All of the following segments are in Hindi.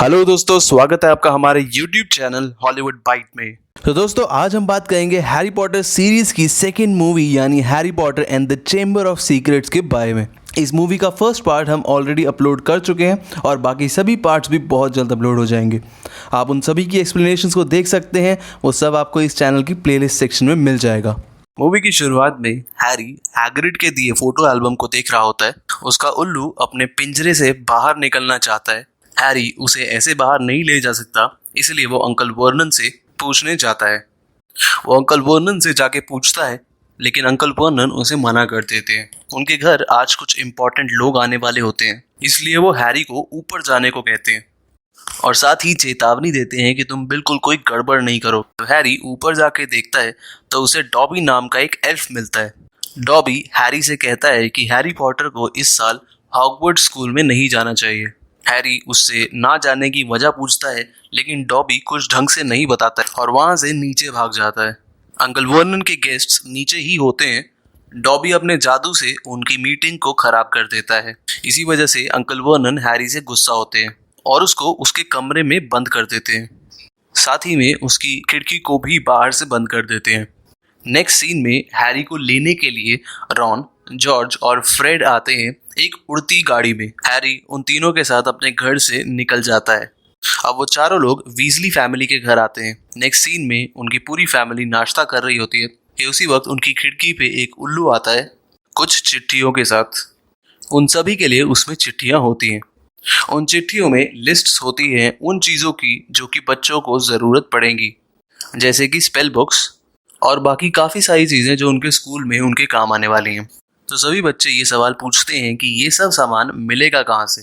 हेलो दोस्तों, स्वागत है आपका हमारे YouTube चैनल हॉलीवुड बाइट में। तो दोस्तों, आज हम बात करेंगे हैरी पॉटर सीरीज की सेकंड मूवी यानी Harry Potter and the chamber of secrets के बारे में। इस मूवी का फर्स्ट पार्ट हम ऑलरेडी अपलोड कर चुके हैं और बाकी सभी पार्ट्स भी बहुत जल्द अपलोड हो जाएंगे। आप उन सभी की एक्सप्लेनेशंस को देख सकते हैं, वो सब आपको इस चैनल की प्लेलिस्ट सेक्शन में मिल जाएगा। मूवी की शुरुआत में हैरी हैग्रिड के दिए फोटो एल्बम को देख रहा होता है। उसका उल्लू अपने पिंजरे से बाहर निकलना चाहता है। हैरी उसे ऐसे बाहर नहीं ले जा सकता, इसलिए वो अंकल वर्नन से पूछने जाता है। वो अंकल वर्नन से जाके पूछता है, लेकिन अंकल वर्नन उसे मना कर देते हैं। उनके घर आज कुछ इम्पोर्टेंट लोग आने वाले होते हैं, इसलिए वो हैरी को ऊपर जाने को कहते हैं और साथ ही चेतावनी देते हैं कि तुम बिल्कुल कोई गड़बड़ नहीं करो। तो हैरी ऊपर जाके देखता है तो उसे डॉबी नाम का एक एल्फ मिलता है। डॉबी हैरी से कहता है कि हैरी पॉटर को इस साल हॉगवर्ट्स स्कूल में नहीं जाना चाहिए। हैरी उससे ना जाने की वजह पूछता है, लेकिन डॉबी कुछ ढंग से नहीं बताता है और वहां से नीचे भाग जाता है। अंकल वर्नन के गेस्ट्स नीचे ही होते हैं। डॉबी अपने जादू से उनकी मीटिंग को खराब कर देता है। इसी वजह से अंकल वर्नन हैरी से गुस्सा होते हैं और उसको उसके कमरे में बंद कर देते हैं। साथ ही में उसकी खिड़की को भी बाहर से बंद कर देते हैं। नेक्स्ट सीन में हैरी को लेने के लिए रॉन, जॉर्ज और फ्रेड आते हैं एक उड़ती गाड़ी में। हैरी उन तीनों के साथ अपने घर से निकल जाता है। अब वो चारों लोग वीजली फैमिली के घर आते हैं। नेक्स्ट सीन में उनकी पूरी फैमिली नाश्ता कर रही होती है कि उसी वक्त उनकी खिड़की पे एक उल्लू आता है कुछ चिट्ठियों के साथ। उन सभी के लिए उसमें चिट्ठियां होती हैं। उन चिट्ठियों में लिस्ट्स होती हैं उन चीज़ों की जो कि बच्चों को ज़रूरत पड़ेंगी, जैसे कि स्पेल बुक्स और बाकी काफ़ी सारी चीज़ें जो उनके स्कूल में उनके काम आने वाली हैं। तो सभी बच्चे ये सवाल पूछते हैं कि ये सब सामान मिलेगा कहाँ से।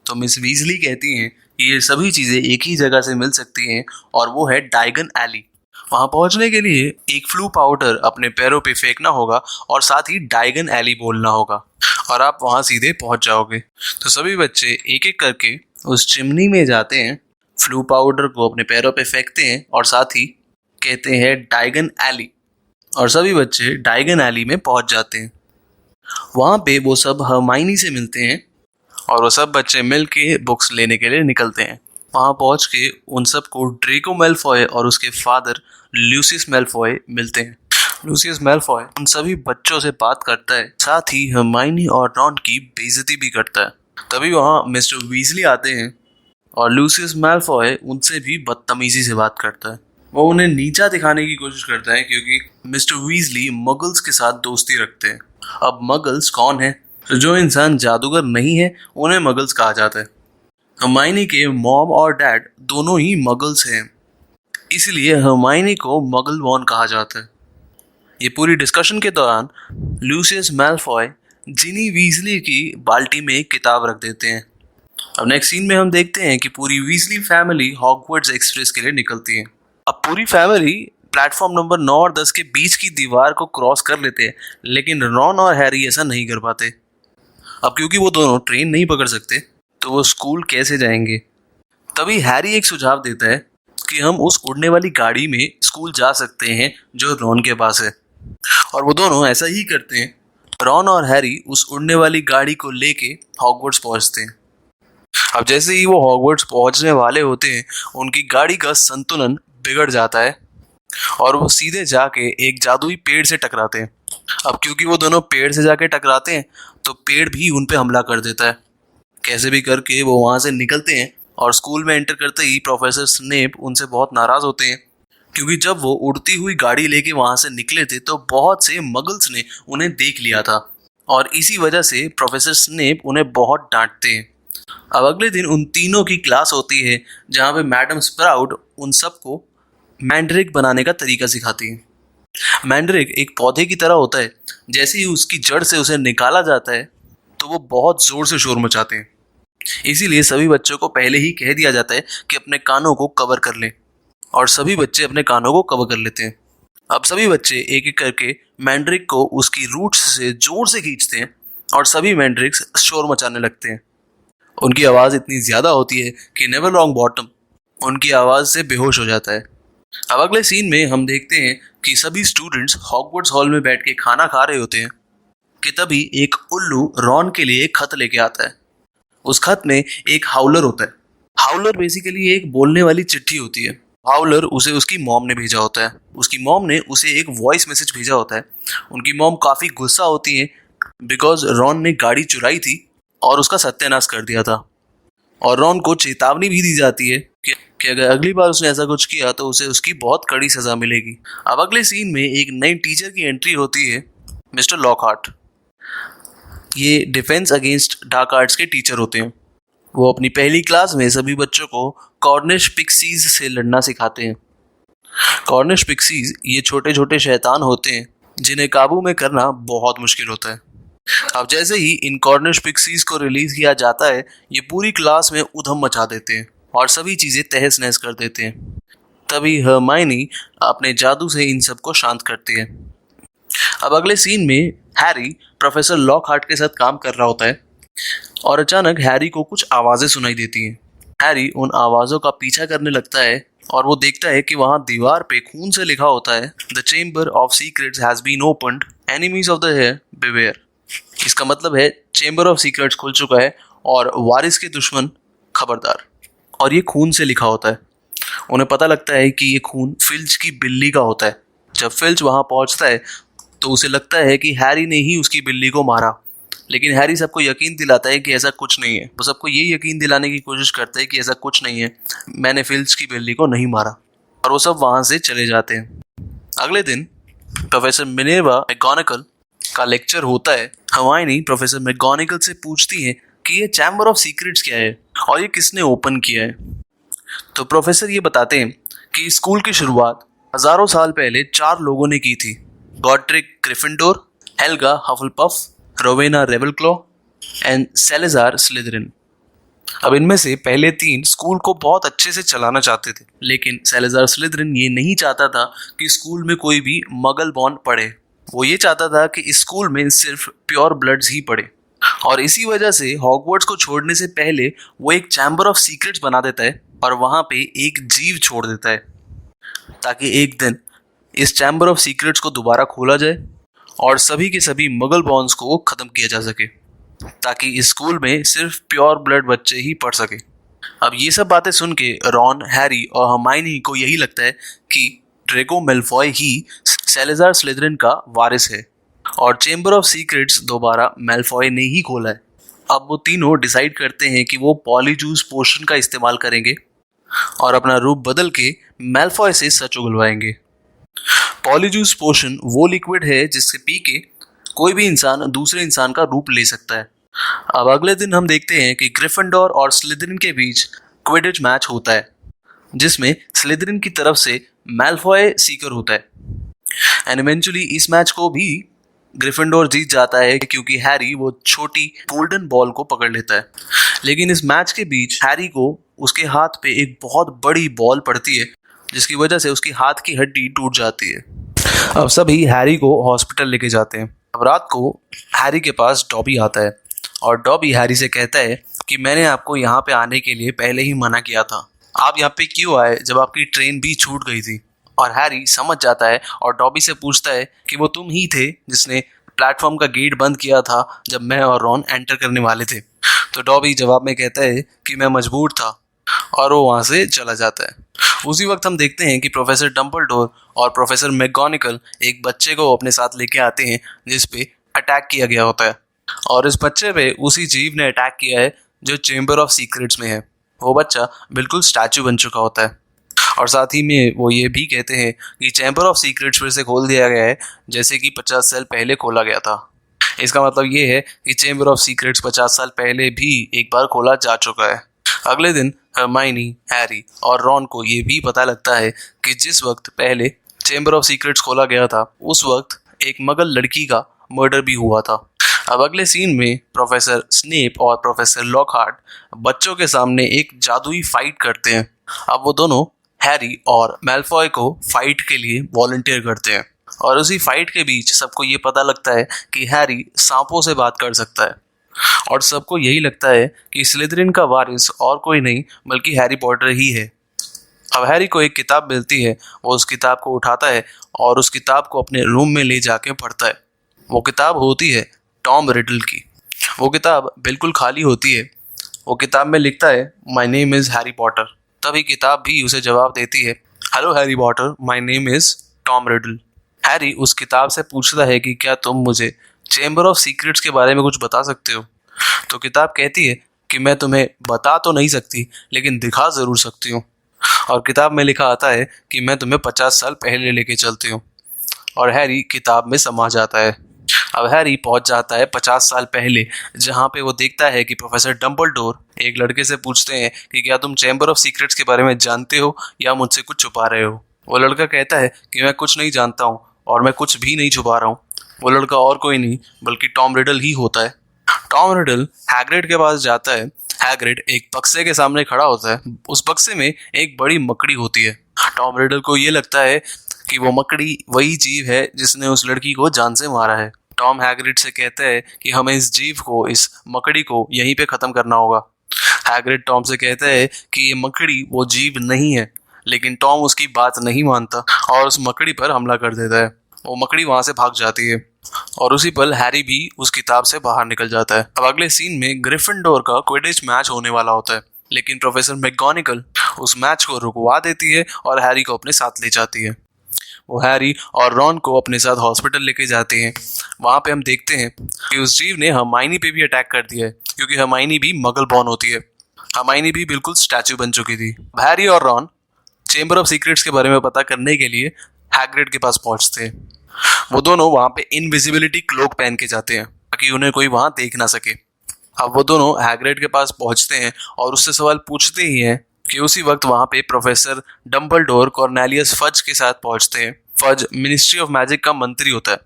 तो मिस वीजली कहती हैं कि ये सभी चीज़ें एक ही जगह से मिल सकती हैं और वो है डाइगन एली। वहाँ पहुँचने के लिए एक फ्लू पाउडर अपने पैरों पे फेंकना होगा और साथ ही डाइगन एली बोलना होगा और आप वहाँ सीधे पहुँच जाओगे। तो सभी बच्चे एक एक करके उस चिमनी में जाते हैं, फ्लू पाउडर को अपने पैरों पे फेंकते हैं और साथ ही कहते हैं डाइगन एली, और सभी बच्चे डाइगन एली में पहुँच जाते हैं। वहाँ पे वो सब हरमाइनी से मिलते हैं और वो सब बच्चे मिल के बुक्स लेने के लिए निकलते हैं। वहाँ पहुँच के उन सबको ड्रेको मैलफॉय और उसके फादर ल्यूसियस मैलफॉय मिलते हैं। लूसियस मैलफॉय उन सभी बच्चों से बात करता है, साथ ही हरमाइनी और रॉन की बेइज्जती भी करता है। तभी वहाँ मिस्टर वीजली आते हैं और लूसियस मैलफॉय उनसे भी बदतमीजी से बात करता है। वो उन्हें नीचा दिखाने की कोशिश करता है क्योंकि मिस्टर वीजली मगल्स के साथ दोस्ती रखते हैं। अब मगल्स कौन है? जो इंसान जादूगर नहीं है उन्हें मगल्स कहा जाता है। हरमाइनी के मॉम और डैड दोनों ही मगल्स हैं, इसलिए हरमाइनी को मगल बॉर्न कहा जाता है। ये पूरी डिस्कशन के दौरान लूसियस मैलफॉय जिनी वीजली की बाल्टी में एक किताब रख देते हैं। अब नेक्स्ट सीन में हम देखते हैं कि पूरी वीजली फैमिली हॉगवर्ट्स एक्सप्रेस के लिए निकलती है। अब पूरी फैमिली प्लेटफॉर्म नंबर 9 और 10 के बीच की दीवार को क्रॉस कर लेते हैं, लेकिन रॉन और हैरी ऐसा नहीं कर पाते। अब क्योंकि वो दोनों ट्रेन नहीं पकड़ सकते तो वो स्कूल कैसे जाएंगे? तभी हैरी एक सुझाव देता है कि हम उस उड़ने वाली गाड़ी में स्कूल जा सकते हैं जो रॉन के पास है, और वो दोनों ऐसा ही करते हैं। रॉन और हैरी उस उड़ने वाली गाड़ी को लेके हॉगवर्ट्स पहुंचते हैं। अब जैसे ही वो हॉगवर्ट्स पहुंचने वाले होते हैं, उनकी गाड़ी का संतुलन बिगड़ जाता है और वो सीधे जाके एक जादुई पेड़ से टकराते हैं। अब क्योंकि वो दोनों पेड़ से जाके टकराते हैं तो पेड़ भी उन पे हमला कर देता है। कैसे भी करके वो वहाँ से निकलते हैं और स्कूल में एंटर करते ही प्रोफेसर स्नेप उनसे बहुत नाराज़ होते हैं क्योंकि जब वो उड़ती हुई गाड़ी लेके वहाँ से निकले थे तो बहुत से मगल्स ने उन्हें देख लिया था और इसी वजह से प्रोफेसर स्नेप उन्हें बहुत डांटते हैं। अब अगले दिन उन तीनों की क्लास होती है जहाँ पे मैडम स्प्राउट उन सबको मैंड्रिक बनाने का तरीका सिखाती है। मैंड्रिक एक पौधे की तरह होता है। जैसे ही उसकी जड़ से उसे निकाला जाता है तो वो बहुत ज़ोर से शोर मचाते हैं। इसीलिए सभी बच्चों को पहले ही कह दिया जाता है कि अपने कानों को कवर कर लें, और सभी बच्चे अपने कानों को कवर कर लेते हैं। अब सभी बच्चे एक एक करके मैंड्रिक को उसकी रूट्स से जोर से खींचते हैं और सभी मैंड्रिक्स शोर मचाने लगते हैं। उनकी आवाज़ इतनी ज़्यादा होती है कि नेविल लॉन्गबॉटम उनकी आवाज़ से बेहोश हो जाता है। अब अगले सीन में हम देखते हैं कि सभी स्टूडेंट्स हॉगवर्ट्स हॉल में बैठ के खाना खा रहे होते हैं कि तभी एक उल्लू रॉन के लिए एक खत लेके आता है। उस खत में एक हाउलर होता है हाउलर बेसिकली एक बोलने वाली चिट्ठी होती है। हाउलर उसे उसकी मॉम ने भेजा होता है। उसकी मॉम ने उसे एक वॉइस मैसेज भेजा होता है। उनकी मॉम काफ़ी गुस्सा होती है बिकॉज रॉन ने गाड़ी चुराई थी और उसका सत्यानाश कर दिया था। और रॉन को चेतावनी भी दी जाती है कि अगर अगली बार उसने ऐसा कुछ किया तो उसे उसकी बहुत कड़ी सज़ा मिलेगी। अब अगले सीन में एक नई टीचर की एंट्री होती है, मिस्टर लॉकहार्ट। ये डिफेंस अगेंस्ट डार्क आर्ट्स के टीचर होते हैं। वो अपनी पहली क्लास में सभी बच्चों को कॉर्निश पिक्सीज से लड़ना सिखाते हैं। कॉर्निश पिक्सीज ये छोटे छोटे शैतान होते हैं जिन्हें काबू में करना बहुत मुश्किल होता है। अब जैसे ही इन कॉर्निश पिक्सीज को रिलीज किया जाता है, ये पूरी क्लास में उधम मचा देते हैं और सभी चीज़ें तहस नहस कर देते हैं। तभी हरमाइनी अपने जादू से इन सबको शांत करती है। अब अगले सीन में हैरी प्रोफेसर लॉकहार्ट के साथ काम कर रहा होता है और अचानक हैरी को कुछ आवाज़ें सुनाई देती हैं। हैरी उन आवाज़ों का पीछा करने लगता है और वो देखता है कि वहाँ दीवार पे खून से लिखा होता है, the chamber of secrets has been opened, enemies of the heir beware. इसका मतलब है चेम्बर ऑफ सीक्रेट्स खुल चुका है और वारिस के दुश्मन खबरदार। और ये खून से लिखा होता है। उन्हें पता लगता है कि ये खून फिल्च की बिल्ली का होता है। जब फिल्च वहाँ पहुँचता है तो उसे लगता है कि हैरी ने ही उसकी बिल्ली को मारा, लेकिन हैरी सबको यकीन दिलाता है कि ऐसा कुछ नहीं है। वो सबको ये यकीन दिलाने की कोशिश करता है कि ऐसा कुछ नहीं है, मैंने फिल्च की बिल्ली को नहीं मारा। और वो सब वहाँ से चले जाते हैं। अगले दिन प्रोफेसर मिनेर्वा मैगोनागल का लेक्चर होता है। हर्माइनी प्रोफेसर मैगोनागल से पूछती है कि ये चैम्बर ऑफ सीक्रेट्स क्या है और ये किसने ओपन किया है। तो प्रोफेसर ये बताते हैं कि स्कूल की शुरुआत हजारों साल पहले 4 लोगों ने की थी, Godric Gryffindor, Helga Hufflepuff, Rowena Ravenclaw and Salazar Slytherin. अब इनमें से पहले 3 स्कूल को बहुत अच्छे से चलाना चाहते थे, लेकिन सेलेजार स्लिदरिन ये नहीं चाहता था कि स्कूल में कोई भी मगल बॉर्न पढ़े। वो ये चाहता था कि इस स्कूल में सिर्फ प्योर ब्लड्स ही पढ़े। और इसी वजह से हॉगवर्ट्स को छोड़ने से पहले वो एक चैम्बर ऑफ सीक्रेट्स बना देता है और वहाँ पे एक जीव छोड़ देता है ताकि एक दिन इस चैम्बर ऑफ सीक्रेट्स को दोबारा खोला जाए और सभी के सभी मगल बॉन्स को ख़त्म किया जा सके, ताकि इस स्कूल में सिर्फ प्योर ब्लड बच्चे ही पढ़ सके। अब ये सब बातें सुन के रॉन, हैरी और हर्माइनी को यही लगता है कि ड्रेको मैलफॉय ही सेलेजार स्लिदरिन का वारिस है और चेम्बर ऑफ सीक्रेट्स दोबारा मैलफॉय ने ही खोला है। अब वो तीनों डिसाइड करते हैं कि वो पॉलीजूस पोशन का इस्तेमाल करेंगे और अपना रूप बदल के मैलफॉय से सच उगलवाएंगे। पॉलीजूस पोशन वो लिक्विड है जिससे पी के कोई भी इंसान दूसरे इंसान का रूप ले सकता है। अब अगले दिन हम देखते हैं कि ग्रिफिंडोर और स्लिदरिन के बीच क्विडिच मैच होता है, जिसमें स्लिदरिन की तरफ से मैलफॉय सीकर होता है। एंड इवेंचुअली इस मैच को भी ग्रिफिंडोर जीत जाता है क्योंकि हैरी वो छोटी गोल्डन बॉल को पकड़ लेता है। लेकिन इस मैच के बीच हैरी को उसके हाथ पे एक बहुत बड़ी बॉल पड़ती है, जिसकी वजह से उसकी हाथ की हड्डी टूट जाती है। अब सभी हैरी को हॉस्पिटल लेके जाते हैं। अब रात को हैरी के पास डॉबी आता है और डॉबी हैरी से कहता है कि मैंने आपको यहाँ पे आने के लिए पहले ही मना किया था, आप यहाँ पे क्यों आए जब आपकी ट्रेन भी छूट गई थी। और हैरी समझ जाता है और डॉबी से पूछता है कि वो तुम ही थे जिसने प्लेटफॉर्म का गेट बंद किया था जब मैं और रॉन एंटर करने वाले थे। तो डॉबी जवाब में कहता है कि मैं मजबूर था और वो वहाँ से चला जाता है। उसी वक्त हम देखते हैं कि प्रोफेसर डम्बलडोर और प्रोफेसर मैगोनागल एक बच्चे को अपने साथ लेके आते हैं जिस पे अटैक किया गया होता है और इस बच्चे पे उसी जीव ने अटैक किया है जो चेम्बर ऑफ सीक्रेट्स में है। वो बच्चा बिल्कुल स्टैचू बन चुका होता है और साथ ही में वो ये भी कहते हैं कि चैम्बर ऑफ सीक्रेट्स फिर से खोल दिया गया है जैसे कि 50 साल पहले खोला गया था। इसका मतलब ये है कि चैम्बर ऑफ सीक्रेट्स 50 साल पहले भी एक बार खोला जा चुका है। अगले दिन हर्माइनी, हैरी और रॉन को ये भी पता लगता है कि जिस वक्त पहले चैम्बर ऑफ सीक्रेट्स खोला गया था उस वक्त एक मगल लड़की का मर्डर भी हुआ था। अब अगले सीन में प्रोफेसर स्नेप और प्रोफेसर लॉकहार्ट बच्चों के सामने एक जादुई फाइट करते हैं। अब वो दोनों हैरी और मैलफॉय को फाइट के लिए वॉलंटियर करते हैं और उसी फाइट के बीच सबको ये पता लगता है कि हैरी सांपों से बात कर सकता है और सबको यही लगता है कि स्लिदरिन का वारिस और कोई नहीं बल्कि हैरी पॉटर ही है। अब हैरी को एक किताब मिलती है, वो उस किताब को उठाता है और उस किताब को अपने रूम में ले जाके पढ़ता है। वो किताब होती है टॉम रिडल की। वो किताब बिल्कुल खाली होती है वो किताब में लिखता है my name is Harry Potter. तभी किताब भी उसे जवाब देती है, hello Harry Potter, my name is Tom riddle. Harry उस किताब से पूछता है कि क्या तुम मुझे चेंबर ऑफ सीक्रेट्स के बारे में कुछ बता सकते हो। तो किताब कहती है कि मैं तुम्हें बता तो नहीं सकती, लेकिन दिखा ज़रूर सकती हूँ। और किताब में लिखा आता है कि मैं तुम्हें 50 साल पहले लेके चलती हूँ। और हैरी किताब में समा जाता है। अब हैरी पहुंच जाता है 50 साल पहले, जहाँ पे वो देखता है कि प्रोफेसर डम्बलडोर एक लड़के से पूछते हैं कि क्या तुम चैम्बर ऑफ सीक्रेट्स के बारे में जानते हो या मुझसे कुछ छुपा रहे हो। वो लड़का कहता है कि मैं कुछ नहीं जानता हूँ और मैं कुछ भी नहीं छुपा रहा हूँ। वो लड़का और कोई नहीं बल्कि टॉम रिडल ही होता है। टॉम रिडल हैग्रिड के पास जाता है। हैग्रिड एक बक्से के सामने खड़ा होता है। उस बक्से में एक बड़ी मकड़ी होती है। टॉम रिडल को ये लगता है कि वो मकड़ी वही जीव है जिसने उस लड़की को जान से मारा है। टॉम हैग्रिड से कहता है कि हमें इस जीव को, इस मकड़ी को यहीं पे खत्म करना होगा। हैग्रिड टॉम से कहता है कि ये मकड़ी वो जीव नहीं है, लेकिन टॉम उसकी बात नहीं मानता और उस मकड़ी पर हमला कर देता है। वो मकड़ी वहां से भाग जाती है और उसी पल हैरी भी उस किताब से बाहर निकल जाता है। अब अगले सीन में ग्रिफिंडोर का क्विडिच मैच होने वाला होता है, लेकिन प्रोफेसर मैकगोनागल उस मैच को रुकवा देती है और हैरी को अपने साथ ले जाती है। वो हैरी और रॉन को अपने साथ हॉस्पिटल लेके जाते हैं। वहां पे हम देखते हैं कि उस जीव ने हरमाइनी पे भी अटैक कर दिया है, क्योंकि हरमाइनी भी मगल बॉर्न होती है। हरमाइनी भी बिल्कुल स्टैचू बन चुकी थी। हैरी और रॉन चेंबर ऑफ सीक्रेट्स के बारे में पता करने के लिए हैग्रिड के पास पहुंचते हैं। वो दोनों वहां पे इनविजिबिलिटी क्लोक पहन के जाते हैं ताकि उन्हें कोई वहां देख ना सके। अब वो दोनों हैग्रिड के पास पहुंचते हैं और उससे सवाल पूछते ही हैं कि उसी वक्त वहां पे प्रोफेसर डम्बलडोर कॉर्नेलियस फज के साथ पहुंचते हैं। फज मिनिस्ट्री ऑफ मैजिक का मंत्री होता है।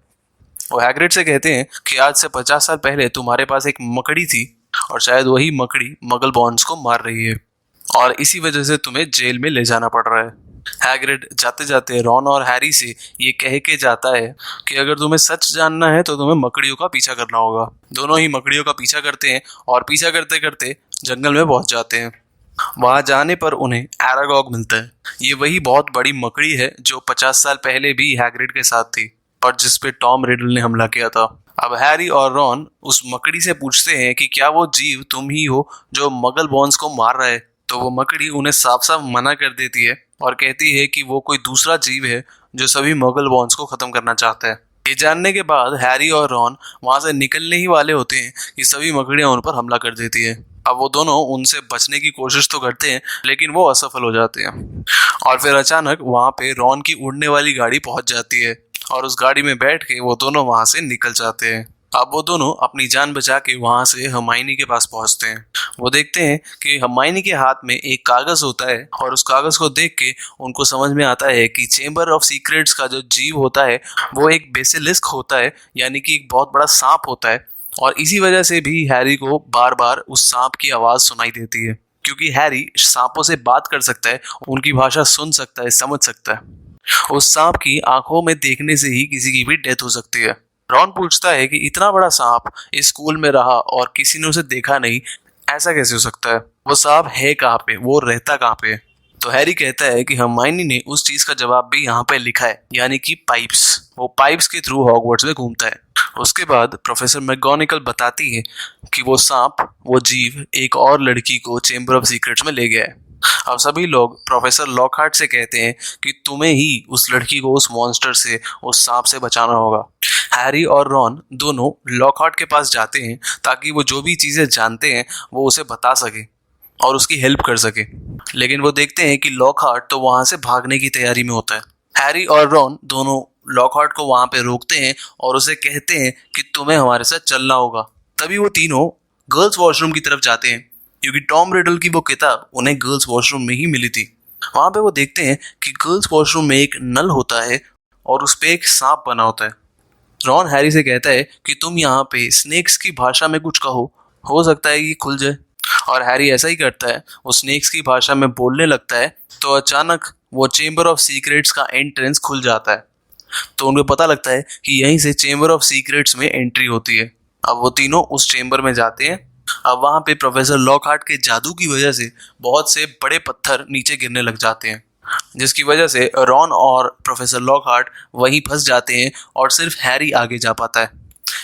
वो हैग्रिड से कहते हैं कि आज से 50 साल पहले तुम्हारे पास एक मकड़ी थी और शायद वही मकड़ी मगल बॉन्ड्स को मार रही है और इसी वजह से तुम्हें जेल में ले जाना पड़ रहा है। हैग्रिड जाते जाते रॉन और हैरी से ये कह के जाता है कि अगर तुम्हें सच जानना है तो तुम्हें मकड़ियों का पीछा करना होगा। दोनों ही मकड़ियों का पीछा करते हैं और पीछा करते करते जंगल में पहुंच जाते हैं। वहां जाने पर उन्हें एरागॉग मिलता है। ये वही बहुत बड़ी मकड़ी है जो 50 साल पहले भी हैग्रिड के साथ थी और जिस पे टॉम रिडल ने हमला किया था। अब हैरी और रॉन उस मकड़ी से पूछते हैं कि क्या वो जीव तुम ही हो जो मगल बॉन्स को मार रहा है। तो वो मकड़ी उन्हें साफ साफ मना कर देती है और कहती है कि वो कोई दूसरा जीव है जो सभी मगल बॉन्स को खत्म करना चाहता है। ये जानने के बाद हैरी और रॉन वहां से निकलने ही वाले होते हैं कि सभी मकड़ियां उन पर हमला कर देती है। अब वो दोनों उनसे बचने की कोशिश तो करते हैं, लेकिन वो असफल हो जाते हैं। और फिर अचानक वहां पे रॉन की उड़ने वाली गाड़ी पहुंच जाती है और उस गाड़ी में बैठ के वो दोनों वहां से निकल जाते हैं। अब वो दोनों अपनी जान बचा के वहां से हरमाइनी के पास पहुंचते हैं। वो देखते हैं कि हरमाइनी के हाथ में एक कागज होता है और उस कागज को देख के उनको समझ में आता है कि चेंबर ऑफ सीक्रेट्स का जो जीव होता है वो एक बेसिलिस्क होता है, यानी कि एक बहुत बड़ा सांप होता है। और इसी वजह से भी हैरी को बार बार उस सांप की आवाज सुनाई देती है, क्योंकि हैरी सांपों से बात कर सकता है, उनकी भाषा सुन सकता है, समझ सकता है। उस सांप की आंखों में देखने से ही किसी की भी डेथ हो सकती है। रॉन पूछता है कि इतना बड़ा सांप इस स्कूल में रहा और किसी ने उसे देखा नहीं, ऐसा कैसे हो सकता है? वो सांप है कहाँ पे, वो रहता कहाँ पे? तो हैरी कहता है कि हरमाइनी ने उस चीज का जवाब भी यहाँ पे लिखा है, यानी कि पाइप्स। वो पाइप्स के थ्रू हॉगवर्ट्स में घूमता है। उसके बाद प्रोफेसर मैकगोनागल बताती है कि वो सांप, वो जीव एक और लड़की को चेंबर ऑफ सीक्रेट्स में ले गया है। अब सभी लोग प्रोफेसर लॉकहार्ट से कहते हैं कि तुम्हें ही उस लड़की को उस मॉन्स्टर से, उस सांप से बचाना होगा। हैरी और रॉन दोनों लॉकहार्ट के पास जाते हैं ताकि वो जो भी चीज़ें जानते हैं वो उसे बता सके और उसकी हेल्प कर सके, लेकिन वो देखते हैं कि लॉकहार्ट तो वहाँ से भागने की तैयारी में होता है। हैरी और रॉन दोनों लॉकहार्ट को वहाँ पे रोकते हैं और उसे कहते हैं कि तुम्हें हमारे साथ चलना होगा। तभी वो तीनों गर्ल्स वॉशरूम की तरफ जाते हैं, क्योंकि टॉम रिडल की वो किताब उन्हें गर्ल्स वॉशरूम में ही मिली थी। वहाँ पे वो देखते हैं कि गर्ल्स वॉशरूम में एक नल होता है और उस पर एक सांप बना होता है। रॉन हैरी से कहता है कि तुम यहाँ पे स्नेक्स की भाषा में कुछ कहो, हो सकता है ये खुल जाए। और हैरी ऐसा ही करता है, वो स्नेक्स की भाषा में बोलने लगता है। तो अचानक वो चेंबर ऑफ सीक्रेट्स का एंट्रेंस खुल जाता है। तो उनको पता लगता है कि यहीं से चेंबर ऑफ सीक्रेट्स में एंट्री होती है। अब वो तीनों उस चेंबर में जाते हैं। अब वहाँ पे प्रोफेसर लॉकहार्ट के जादू की वजह से बहुत से बड़े पत्थर नीचे गिरने लग जाते हैं, जिसकी वजह से रॉन और प्रोफेसर लॉकहार्ट वहीं फंस जाते हैं और सिर्फ हैरी आगे जा पाता है।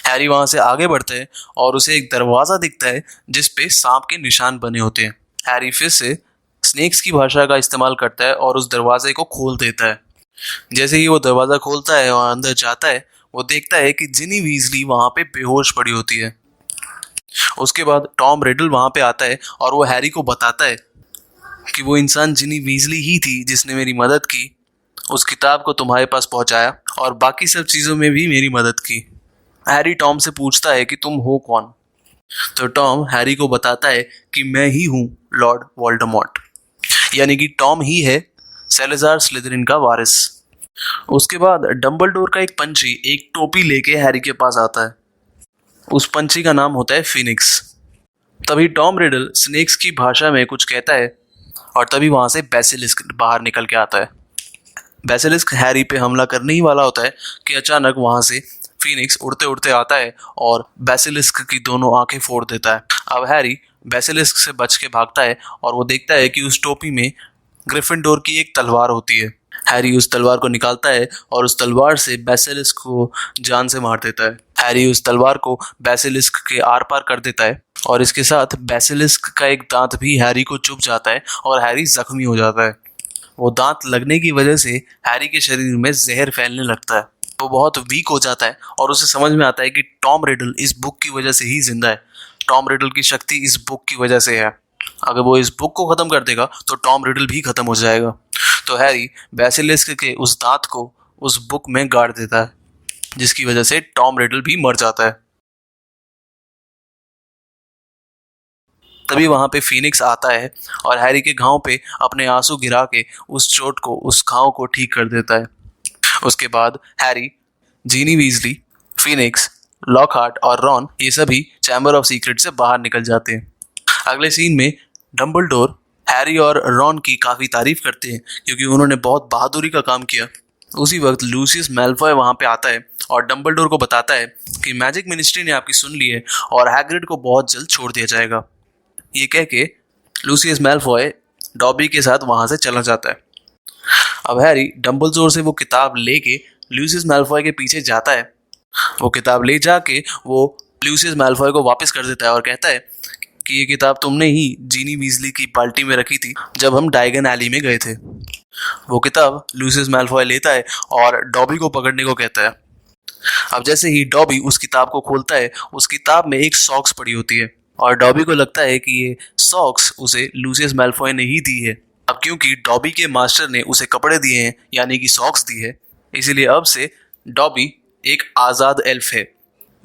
हैरी वहाँ से आगे बढ़ता है और उसे एक दरवाज़ा दिखता है जिस पे सांप के निशान बने होते हैं। हैरी फिर से स्नेक्स की भाषा का इस्तेमाल करता है और उस दरवाजे को खोल देता है। जैसे ही वो दरवाज़ा खोलता है और अंदर जाता है, वो देखता है कि जिनी वीजली वहाँ पे बेहोश पड़ी होती है। उसके बाद टॉम रिडल वहाँ पे आता है और वो हैरी को बताता है कि वो इंसान जिनी वीजली ही थी जिसने मेरी मदद की, उस किताब को तुम्हारे पास पहुँचाया और बाकी सब चीज़ों में भी मेरी मदद की। हैरी टॉम से पूछता है कि तुम हो कौन? तो टॉम हैरी को बताता है कि मैं ही हूँ लॉर्ड वोल्डेमॉर्ट, यानी कि टॉम ही है सैलाज़ार स्लिदरिन का वारिस। उसके बाद डंबलडोर का एक पंछी एक टोपी लेके हैरी के पास आता है। उस पंछी का नाम होता है फिनिक्स। तभी टॉम रिडल स्नेक्स की भाषा में कुछ कहता है और तभी वहाँ से बेसिलिस्क बाहर निकल के आता है। बेसिलिस्क हैरी पे हमला करने ही वाला होता है कि अचानक वहाँ से फिनिक्स उड़ते उड़ते आता है और बेसिलिस्क की दोनों आंखें फोड़ देता है। अब हैरी बेसिलिस्क से बच के भागता है और वो देखता है कि उस टोपी में ग्रिफिंडोर की एक तलवार होती है। हैरी उस तलवार को निकालता है और उस तलवार से बेसिलिस्क को जान से मार देता है। हैरी उस तलवार को बेसिलिस्क के आर पार कर देता है और इसके साथ बेसिलिस्क का एक दांत भी हैरी को चुभ जाता है और हैरी जख्मी हो जाता है। वो दांत लगने की वजह से हैरी के शरीर में जहर फैलने लगता है। वो बहुत वीक हो जाता है और उसे समझ में आता है कि टॉम रिडल इस बुक की वजह से ही जिंदा है। टॉम रिडल की शक्ति इस बुक की वजह से है। अगर वो इस बुक को ख़त्म कर देगा तो टॉम रिडल भी ख़त्म हो जाएगा। तो हैरी बेसिलिस्क के उस दांत को उस बुक में गाड़ देता है, जिसकी वजह से टॉम रिडल भी मर जाता है। तभी वहाँ पे फिनिक्स आता है और हैरी के घाव पे अपने आंसू गिरा के उस चोट को, उस घाव को ठीक कर देता है। उसके बाद हैरी, जीनी वीजली, फिनिक्स, लॉकहार्ट और रॉन ये सभी चैम्बर ऑफ सीक्रेट से बाहर निकल जाते हैं। अगले सीन में डंबलडोर हैरी और रॉन की काफ़ी तारीफ करते हैं क्योंकि उन्होंने बहुत बहादुरी का काम किया। उसी वक्त लूसियस मैल्फॉय वहाँ पे आता है और डंबलडोर को बताता है कि मैजिक मिनिस्ट्री ने आपकी सुन ली है और हैग्रिड को बहुत जल्द छोड़ दिया जाएगा। ये कह के लूसियस मैल्फॉय डॉबी के साथ वहाँ से चला जाता है। अब हैरी डंबलडोर से वो किताब लेके लूसियस मैल्फॉय के पीछे जाता है। वो किताब ले जाके वो लूसियस मैल्फॉय को वापस कर देता है और कहता है कि ये किताब तुमने ही जीनी वीजली की बाल्टी में रखी थी जब हम डायगन एली में गए थे। वो किताब लूसियस मैल्फॉय लेता है और डॉबी को पकड़ने को कहता है। अब जैसे ही डॉबी उस किताब को खोलता है, उस किताब में एक सॉक्स पड़ी होती है और डॉबी को लगता है कि ये सॉक्स उसे लूसियस मैल्फॉय ने ही दी है। अब क्योंकि डॉबी के मास्टर ने उसे कपड़े दिए हैं, यानी कि सॉक्स दी है, इसीलिए अब से डॉबी एक आज़ाद एल्फ है।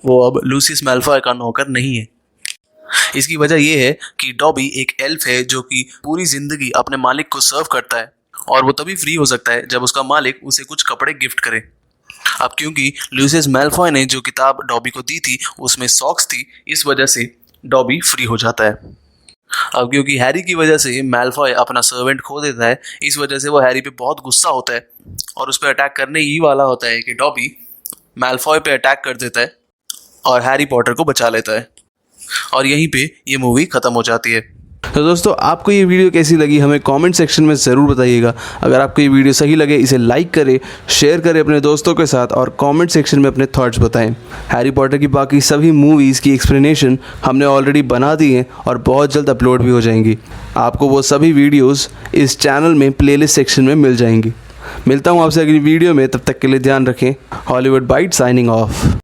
वो अब लूसियस मैल्फॉय का नौकर नहीं है। इसकी वजह यह है कि डॉबी एक एल्फ है जो कि पूरी जिंदगी अपने मालिक को सर्व करता है और वो तभी फ्री हो सकता है जब उसका मालिक उसे कुछ कपड़े गिफ्ट करे। अब क्योंकि लूसियस मैल्फॉय ने जो किताब डॉबी को दी थी उसमें सॉक्स थी, इस वजह से डॉबी फ्री हो जाता है। अब क्योंकि हैरी की वजह से मैल्फॉय अपना सर्वेंट खो देता है, इस वजह से वो हैरी पे बहुत गुस्सा होता है और उस पर अटैक करने ही वाला होता है कि डॉबी मैल्फॉय पे अटैक कर देता है और हैरी पॉटर को बचा लेता है और यहीं पे ये मूवी ख़त्म हो जाती है। तो दोस्तों, आपको ये वीडियो कैसी लगी हमें कमेंट सेक्शन में ज़रूर बताइएगा। अगर आपको ये वीडियो सही लगे इसे लाइक करें, शेयर करें अपने दोस्तों के साथ और कमेंट सेक्शन में अपने थॉट्स बताएं। हैरी पॉटर की बाकी सभी मूवीज़ की एक्सप्लेनेशन हमने ऑलरेडी बना दी है और बहुत जल्द अपलोड भी हो जाएंगी। आपको वो सभी वीडियोज़ इस चैनल में प्लेलिस्ट सेक्शन में मिल जाएंगी। मिलता हूँ आपसे अगली वीडियो में, तब तक के लिए ध्यान रखें। Hollywood bite signing of.